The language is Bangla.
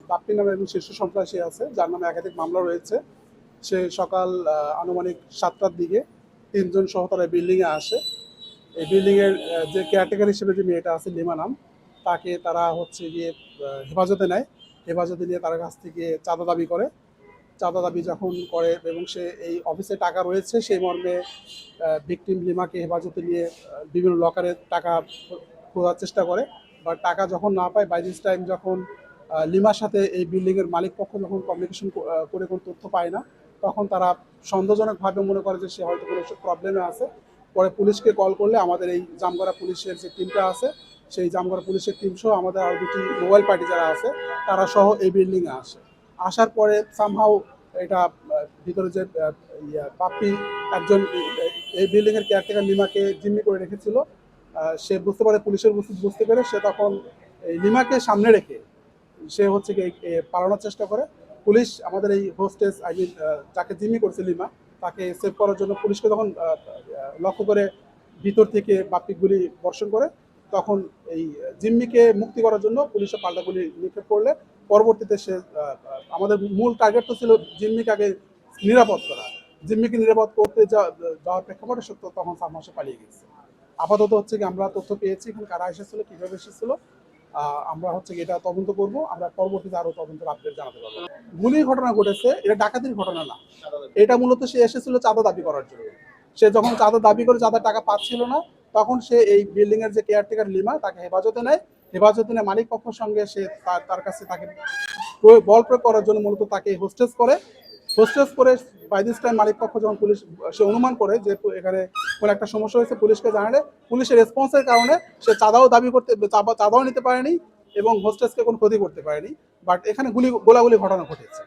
বাপ্পি নামে একজন শীর্ষ সন্ত্রাসী আছে, যার নামে একাধিক মামলা রয়েছে। সে সকাল আনুমানিক 7টার দিকে 3 জন সহ তারা বিল্ডিংয়ে আসে। এই বিল্ডিংয়ের যে কেয়ারটেকার হিসেবে যে মেয়েটা আছে লিমা নাম, তাকে তারা হচ্ছে গিয়ে হেফাজতে নেয়। হেফাজতে নিয়ে তার কাছ থেকে চাঁদা দাবি করে। চাঁদা দাবি যখন করে এবং সে এই অফিসে টাকা রয়েছে সেই মর্মে ভিকটিম লিমাকে হেফাজতে নিয়ে বিভিন্ন লকারে টাকা খোঁজার চেষ্টা করে। বা টাকা যখন না পায়, বাই দিস টাইম যখন লিমার সাথে এই বিল্ডিংয়ের মালিক পক্ষ যখন কমিউনিকেশন করে কোনো তথ্য পায় না, তখন তারা সন্দেহজনকভাবে মনে করে যে সে হয়তো কোনো প্রবলেমে আছে। পরে পুলিশকে কল করলে আমাদের এই জামগড়া পুলিশের যে টিমটা আছে, সেই জামগড়া পুলিশের টিম সহ আমাদের আরও 2টি মোবাইল পার্টি যারা আছে তারা সহ এই বিল্ডিংয়ে আসে। আসার পরে সামহাও এটা ভিতরে যে বাপ্পি একজন এই বিল্ডিংয়ের কেয়ারটেকার লিমাকে জিম্মি করে রেখেছিল, সে বুঝতে পারে, পুলিশের বুঝতে পেরে সে তখন এই লিমাকে সামনে রেখে সে হচ্ছে কি পালানোর চেষ্টা করে। পুলিশ আমাদের এই হোস্টেস আই মিন যাকে জিম্মি করছে লিমা, তাকে সেভ করার জন্য পুলিশকে তখন লক্ষ্য করে ভিতর থেকে বাপ্পি গুলি বর্ষণ করে। তখন এই জিম্মিকে মুক্তি করার জন্য পুলিশে পাল্টা গুলি নিক্ষেপ করলে পরবর্তীতে সে আমাদের মূল টার্গেট তো ছিল জিম্মিকে আগে নিরাপদ করা। জিম্মিকে নিরাপদ করতে যাওয়ার প্রেক্ষাপটে সত্য তখন 7 মাসে পালিয়ে গেছে। আপাতত হচ্ছে কি আমরা তথ্য পেয়েছি এখানে কারা এসেছিল, কিভাবে এসেছিল, আমরা হচ্ছে কি এটা তদন্ত করব। আমরা পরবর্তীতে আরো তদন্তের আপডেট জানাতে পারবো। গুলির ঘটনা ঘটেছে, এটা ডাকাতির ঘটনা না। এটা মূলত সে এসেছিল চাঁদা দাবি করার জন্য। সে যখন চাঁদা দাবি করে চাঁদার টাকা পাচ্ছিল না, তখন সে এই বিল্ডিং এর যে কেয়ারটেকার লিমা তাকে হেফাজতে নেয়। হেফাজতে নিয়ে মালিক পক্ষের সঙ্গে সে তার কাছে তাকে বল প্রয়োগ করার জন্য মূলত তাকে হোস্টেস করে। বাই দিস টাইম মালিক পক্ষ যখন পুলিশ সে অনুমান করে যে এখানে কোনো একটা সমস্যা হয়েছে, পুলিশকে জানালে পুলিশের রেসপন্সের কারণে সে চাঁদাও দাবি করতে চাঁদাও নিতে পারেনি এবং হোস্টেসকে কোনো ক্ষতি করতে পারেনি। বাট এখানে গোলাগুলি ঘটনা ঘটেছে।